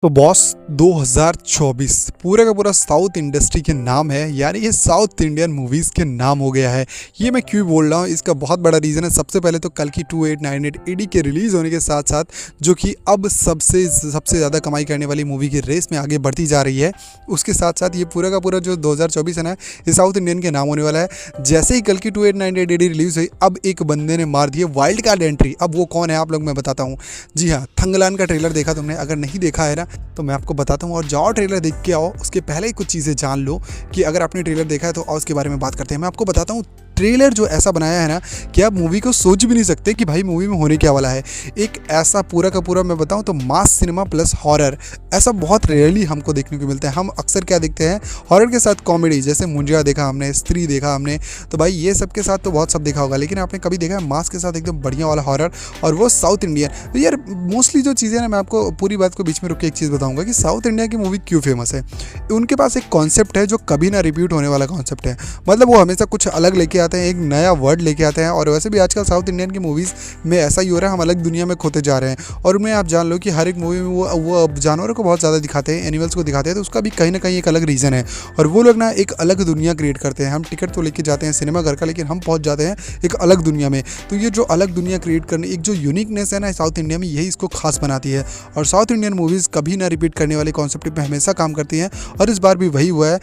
तो बॉस 2024 पूरा का पूरा साउथ इंडस्ट्री के नाम है, यानी ये साउथ इंडियन मूवीज़ के नाम हो गया है। ये मैं क्यों बोल रहा हूँ, इसका बहुत बड़ा रीज़न है। सबसे पहले तो कल की 2898 एडी के रिलीज़ होने के साथ साथ जो कि अब सबसे ज़्यादा कमाई करने वाली मूवी की रेस में आगे बढ़ती जा रही है, उसके साथ साथ ये पूरा का पूरा जो 2024 है ना, ये साउथ इंडियन के नाम होने वाला है। जैसे ही कल की 2898 एडी रिलीज़ हुई, अब एक बंदे ने मार दिए वाइल्ड कार्ड एंट्री। अब वो कौन है आप लोग मैं बताता हूँ। जी हाँ, थंगलान का ट्रेलर देखा तुमने? अगर नहीं देखा है ना तो मैं आपको बताता हूँ, और जाओ ट्रेलर देख के आओ। उसके पहले ही कुछ चीज़ें जान लो कि अगर आपने ट्रेलर देखा है तो आओ उसके बारे में बात करते हैं। मैं आपको बताता हूँ, ट्रेलर जो ऐसा बनाया है ना कि आप मूवी को सोच भी नहीं सकते कि भाई मूवी में होने क्या वाला है। एक ऐसा पूरा का पूरा मैं बताऊं तो मास सिनेमा प्लस हॉरर, ऐसा बहुत रेयरली हमको देखने को मिलता है। हम अक्सर क्या देखते हैं, हॉरर के साथ कॉमेडी, जैसे मुंजिया देखा हमने, स्त्री देखा हमने, तो भाई ये सब के साथ तो बहुत सब देखा होगा, लेकिन आपने कभी देखा है मास के साथ एकदम बढ़िया वाला हॉरर, और वो साउथ इंडियन। तो यार मोस्टली जो चीज़ें ना, मैं आपको पूरी बात को बीच में रुक के एक चीज़ बताऊंगा कि साउथ इंडिया की मूवी क्यों फेमस है। उनके पास एक कॉन्सेप्ट है जो कभी ना रिपीट होने वाला कॉन्सेप्ट है। मतलब वो हमेशा कुछ अलग लेके आते हैं, एक नया वर्ड लेके आते हैं। और वैसे भी आजकल साउथ इंडियन की मूवीज़ में ऐसा ही हो रहा है, हम अलग दुनिया में खोते जा रहे हैं। और उनमें आप जान लो कि हर एक मूवी में वो जानवरों को बहुत ज़्यादा दिखाते हैं, एनिमल्स को दिखाते हैं, तो उसका भी कहीं ना कहीं एक अलग रीज़न है। और वो लोग ना एक अलग दुनिया क्रिएट करते हैं। हम टिकट तो लेके जाते हैं सिनेमा घर का, लेकिन हम पहुंच जाते हैं एक अलग दुनिया में। तो ये जो अलग दुनिया क्रिएट करने, एक जो यूनिकनेस है ना साउथ इंडिया में, यही इसको खास बनाती है। और साउथ इंडियन मूवीज़ कभी ना रिपीट करने वाले कॉन्सेप्ट पे हमेशा काम करती हैं, और इस बार भी वही हुआ है।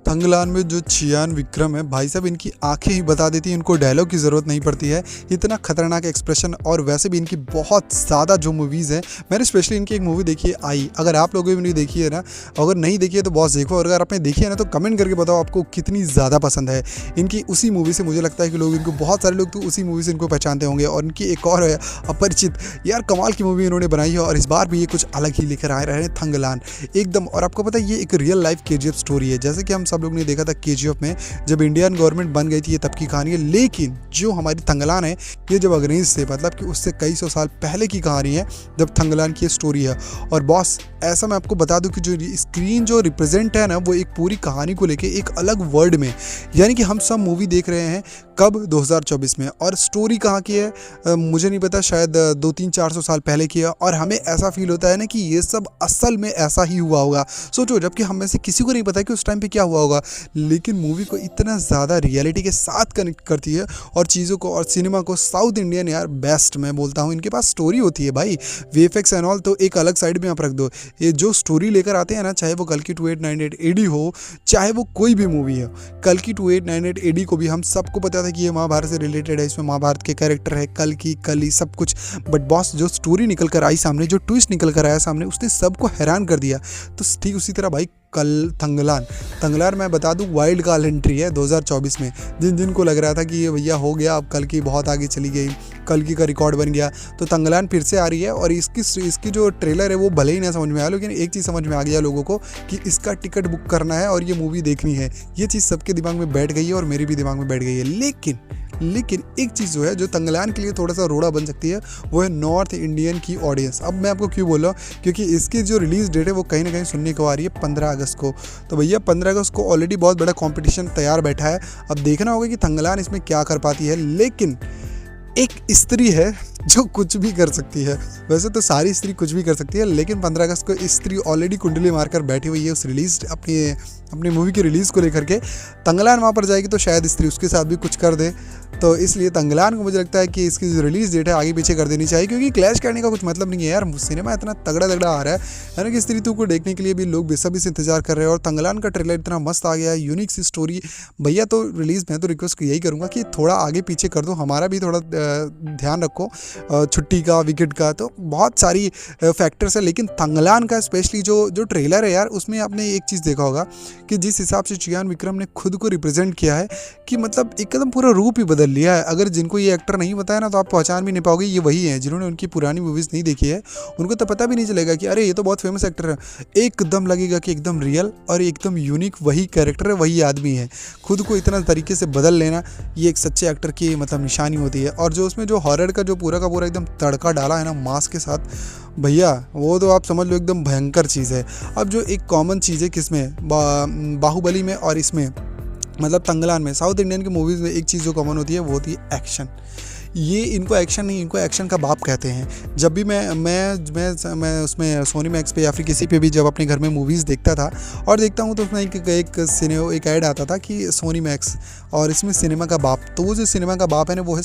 थंगलान में जो चियान विक्रम है, भाई साहब इनकी आंखें ही बता देती हैं, इनको डायलॉग की ज़रूरत नहीं पड़ती है। इतना खतरनाक एक्सप्रेशन। और वैसे भी इनकी बहुत ज़्यादा जो मूवीज़ हैं, मैंने स्पेशली इनकी एक मूवी देखी है आई। अगर आप लोगों ने भी देखी है ना, अगर नहीं देखी है तो बॉस देखो, और अगर आपने देखी है ना तो कमेंट करके बताओ आपको कितनी ज़्यादा पसंद है। इनकी उसी मूवी से मुझे लगता है कि लोग इनको, बहुत सारे लोग तो उसी मूवी से इनको पहचानते होंगे। और इनकी एक और है अपरिचित, यार कमाल की मूवी इन्होंने बनाई है, और इस बार भी ये कुछ अलग ही लेकर आ रहे हैं थंगलान एकदम। और आपको पता है ये एक रियल लाइफ केजीएफ स्टोरी है, जैसे कि हम सब लोग ने देखा था केजीएफ में जब इंडियन गवर्नमेंट बन गई थी, ये तब की कहानी है। लेकिन जो हमारी थंगलान है, ये जब अंग्रेज थे, मतलब कि उससे कई सौ साल पहले की कहानी है, जब थंगलान की स्टोरी है। और बॉस ऐसा मैं आपको बता दूं कि जो स्क्रीन जो रिप्रेजेंट है ना, वो एक पूरी कहानी को लेके एक अलग वर्ल्ड में, यानी कि हम सब मूवी देख रहे हैं कब 2024 में। और स्टोरी कहाँ की है मुझे नहीं पता, शायद 200-400 साल पहले की है। और हमें ऐसा फील होता है ना कि ये सब असल में ऐसा ही हुआ होगा। सोचो, जबकि हम में से किसी को नहीं पता कि उस टाइम पे क्या हुआ होगा, लेकिन मूवी को इतना ज़्यादा रियलिटी के साथ कनेक्ट करती है और चीज़ों को, और सिनेमा को। साउथ इंडियन यार बेस्ट मैं बोलता हूँ, इनके पास स्टोरी होती है भाई। वीएफएक्स एंड ऑल तो एक अलग साइड में आप रख दो, ये जो स्टोरी लेकर आते हैं ना, चाहे वो कल की 2898 एडी हो, चाहे वो कोई भी मूवी हो। कल की 2898 एडी को भी हम सबको पता था कि ये महाभारत से रिलेटेड है, इसमें महाभारत के कैरेक्टर है, कल की कली सब कुछ। बट बॉस जो स्टोरी निकल कर आई सामने, जो ट्विस्ट निकल कर आया सामने, उसने सबको हैरान कर दिया। तो ठीक उसी तरह भाई कल थंगलान मैं बता दूं वाइल्ड कार्ड एंट्री है 2024 में। जिनको लग रहा था कि ये भैया हो गया, अब कल की बहुत आगे चली गई, कल की का रिकॉर्ड बन गया, तो थंगलान फिर से आ रही है। और इसकी जो ट्रेलर है वो भले ही ना समझ में आया, लेकिन एक चीज़ समझ में आ गया लोगों को कि इसका टिकट बुक करना है और ये मूवी देखनी है। ये चीज़ सबके दिमाग में बैठ गई है, और मेरे भी दिमाग में बैठ गई है। लेकिन एक चीज़ जो है, जो थंगलान के लिए थोड़ा सा रोड़ा बन सकती है, वो है नॉर्थ इंडियन की ऑडियंस। अब मैं आपको क्यों बोल रहा हूँ, क्योंकि इसकी जो रिलीज़ डेट है वो कहीं ना कहीं सुनने को आ रही है 15 अगस्त को। तो भैया 15 अगस्त को ऑलरेडी बहुत बड़ा कंपटीशन तैयार बैठा है। अब देखना होगा कि थंगलान इसमें क्या कर पाती है। लेकिन एक स्त्री है जो कुछ भी कर सकती है। वैसे तो सारी स्त्री कुछ भी कर सकती है, लेकिन 15 अगस्त को स्त्री ऑलरेडी कुंडली मारकर बैठी हुई है उस रिलीज अपनी मूवी की रिलीज़ को लेकर के। थंगलान वहाँ पर जाएगी तो शायद स्त्री उसके साथ भी कुछ कर दे। तो इसलिए थंगलान को मुझे लगता है कि इसकी जो रिलीज़ डेट है आगे पीछे कर देनी चाहिए, क्योंकि क्लैश करने का कुछ मतलब नहीं है यार। सिनेमा इतना तगड़ा आ रहा है ना कि स्त्री टू को देखने के लिए भी लोग बेसब्री से इंतजार कर रहे हैं। और थंगलान का ट्रेलर इतना मस्त आ गया है, यूनिक सी स्टोरी। भैया तो रिलीज़ में तो रिक्वेस्ट यही करूँगा कि थोड़ा आगे पीछे कर दो, हमारा भी थोड़ा ध्यान रखो, छुट्टी का, विकेट का, तो बहुत सारी फैक्टर्स है। लेकिन थंगलान का स्पेशली जो ट्रेलर है यार, उसमें आपने एक चीज़ देखा होगा कि जिस हिसाब से चियान विक्रम ने खुद को रिप्रेजेंट किया है, कि मतलब एकदम पूरा रूप ही बदल लिया है। अगर जिनको ये एक्टर नहीं बताया ना, तो आप पहचान भी नहीं पाओगे ये वही है। जिन्होंने उनकी पुरानी मूवीज़ नहीं देखी है, उनको तो पता भी नहीं चलेगा कि अरे ये तो बहुत फेमस एक्टर है। एकदम लगेगा कि एकदम रियल और एकदम यूनिक वही कैरेक्टर है, वही आदमी है। खुद को इतना तरीके से बदल लेना, ये एक सच्चे एक्टर की मतलब निशानी होती है। और जो उसमें जो हॉरर का जो पूरा का पूरा एकदम तड़का डाला है ना मास के साथ, भैया वो तो आप समझ लो एकदम भयंकर चीज़ है। अब जो एक कॉमन चीज़ है किसमें, बाहुबली में और इसमें, मतलब थंगलान में, साउथ इंडियन की मूवीज़ में एक चीज़ जो कॉमन होती है वो होती है एक्शन। ये इनको एक्शन नहीं, इनको एक्शन का बाप कहते हैं। जब भी मैं उसमें सोनी मैक्स पे या फिर किसी पे भी जब अपने घर में मूवीज़ देखता था और देखता हूँ तो उसमें एक ऐड आता था कि सोनी मैक्स और इसमें सिनेमा का बाप। तो वो जो सिनेमा का बाप है ना वो है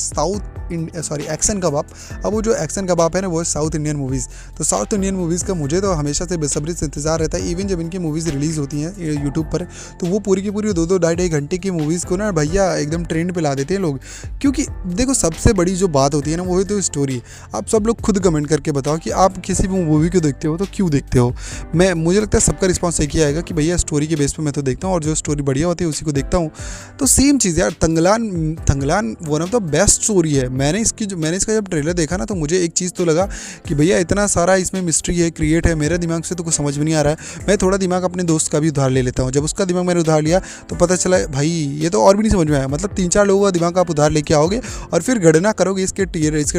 एक्शन का बाप। अब वो जो एक्शन का बाप है ना वो है साउथ इंडियन मूवीज़। तो साउथ इंडियन मूवीज़ का मुझे तो हमेशा से बेसब्री से इंतजार रहता है। इवन जब इनकी मूवीज़ रिलीज़ होती हैं यूट्यूब पर तो वो पूरी की पूरी 2-2 ढाई घंटे की मूवीज़ को ना भैया एकदम ट्रेंड पे ला देते हैं लोग। क्योंकि देखो सबसे बड़ी जो बात होती है ना वो है तो स्टोरी। आप सब लोग खुद कमेंट करके बताओ कि आप किसी भी मूवी को देखते हो तो क्यों देखते हो। मुझे लगता है सबका रिस्पॉन्स एक ही आएगा कि भैया स्टोरी के बेस पे मैं तो देखता हूँ और जो स्टोरी बढ़िया होती है उसी को देखता हूँ। तो सेम चीज़ यार, Thangalaan one of the best story है। मैंने इसका जब ट्रेलर देखा ना तो मुझे एक चीज़ तो लगा कि भैया इतना सारा इसमें मिस्ट्री है, क्रिएट है, मेरे दिमाग से तो कुछ समझ में नहीं आ रहा है। मैं थोड़ा दिमाग अपने दोस्त का भी उधार ले लेता हूँ। जब उसका दिमाग मैंने उधार लिया तो पता चला भाई ये तो और भी नहीं समझ में आया। मतलब 3-4 लोगों का दिमाग आप उधार लेके आओगे और फिर गणना करोगे इसके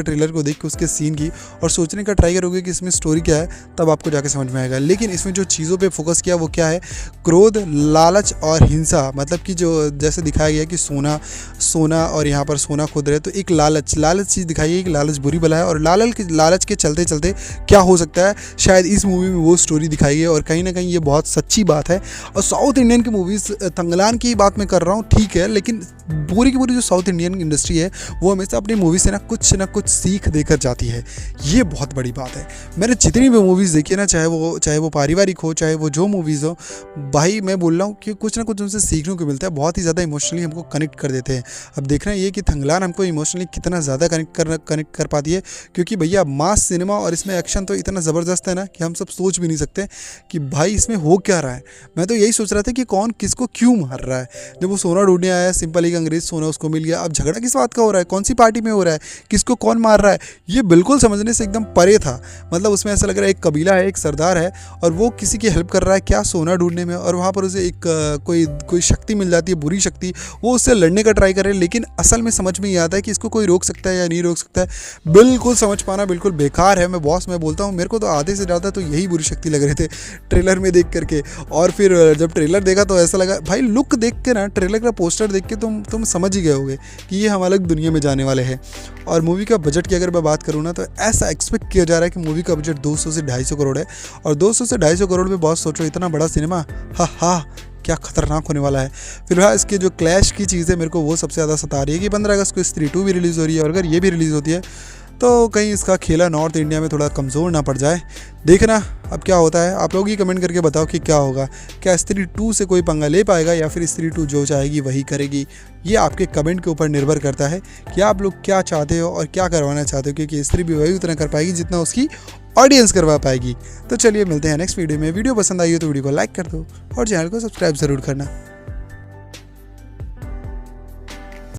ट्रेलर को देख के उसके सीन की और सोचने का ट्राई करोगे कि इसमें स्टोरी क्या है, तब आपको जाके समझ में आएगा। लेकिन इसमें जो चीज़ों पे फोकस किया वो क्या है, क्रोध, लालच और हिंसा। मतलब कि जो जैसे दिखाया गया कि सोना और यहाँ पर सोना खुद रहे तो एक लालच चीज़ दिखाई है कि लालच बुरी बला है और लालच के चलते चलते क्या हो सकता है, शायद इस मूवी में वो स्टोरी दिखाई है। और कहीं ना कहीं ये बहुत सच्ची बात है। और साउथ इंडियन की मूवीज़, तंगलान की बात मैं कर रहा हूँ ठीक है, लेकिन पूरी की पूरी जो साउथ इंडियन इंडस्ट्री है वो हमेशा अपनी मूवी से ना कुछ सीख देकर जाती है। ये बहुत बड़ी बात है। मैंने जितनी भी मूवीज़ देखी है ना, चाहे वो पारिवारिक हो, चाहे वो जो मूवीज़ हो, भाई मैं बोल रहा हूँ कि कुछ ना कुछ उनसे सीखने को मिलता है। बहुत ही ज़्यादा इमोशनली हमको कनेक्ट कर देते हैं। अब देखना ये कि तंगलान हमको इमोशनली कितना ज़्यादा कनेक्ट कर पाती है, क्योंकि भैया मास सिनेमा और इसमें एक्शन तो इतना ज़बरदस्त है ना कि हम सब सोच भी नहीं सकते कि भाई इसमें हो क्या रहा है। मैं तो यही सोच रहा था कि कौन किसको क्यों मार रहा है। जब वो सोना ढूंढने आया, सिंपल एक अंग्रेज सोना उसको मिल गया। अब झगड़ा किस बात का हो रहा है, कौन सी पार्टी में हो रहा है, किसको कौन मार रहा है, ये बिल्कुल समझने से एकदम परे था। मतलब उसमें ऐसा लग रहा है एक कबीला है, एक सरदार है और वो किसी की हेल्प कर रहा है क्या, सोना ढूंढने में, और वहाँ पर उसे एक कोई शक्ति मिल जाती है, बुरी शक्ति, वो उससे लड़ने का ट्राई कर रहे हैं। लेकिन असल में समझ में ये आता है कि इसको कोई रोक सकता है या नहीं रोक सकता है। बिल्कुल समझ पाना बिल्कुल बेकार है। मैं बोलता हूँ, मेरे को तो आधे से ज़्यादा तो यही बुरी शक्ति लग रहे थे ट्रेलर में देख करके। और फिर जब ट्रेलर देखा तो ऐसा लगा भाई, लुक देख के ना, ट्रेलर का पोस्टर देख के तुम समझ ही गए होगे कि ये हम अलग दुनिया में जाने वाले हैं। और मूवी का बजट की अगर मैं बात करूँ ना तो ऐसा एक्सपेक्ट किया जा रहा है कि मूवी का बजट 200 से 250 करोड़ है। और 200 से 250 करोड़ में बहुत सोचो, इतना बड़ा सिनेमा, हा क्या खतरनाक होने वाला है। फिर हाँ, इसके जो क्लैश की चीज़ है मेरे को वो सबसे ज़्यादा सता रही है कि 15 अगस्त को स्त्री 2 भी रिलीज़ हो रही है। और अगर ये भी रिलीज़ होती है तो कहीं इसका खेला नॉर्थ इंडिया में थोड़ा कमज़ोर ना पड़ जाए। देखना अब क्या होता है। आप लोग ही कमेंट करके बताओ कि क्या होगा। क्या स्त्री 2 से कोई पंगा ले पाएगा या फिर स्त्री 2 जो चाहेगी वही करेगी। ये आपके कमेंट के ऊपर निर्भर करता है कि आप लोग क्या चाहते हो और क्या करवाना चाहते हो, क्योंकि स्त्री भी वही उतना कर पाएगी जितना उसकी ऑडियंस करवा पाएगी। तो चलिए मिलते हैं नेक्स्ट वीडियो में। वीडियो पसंद आई हो तो वीडियो को लाइक कर दो और चैनल को सब्सक्राइब ज़रूर करना।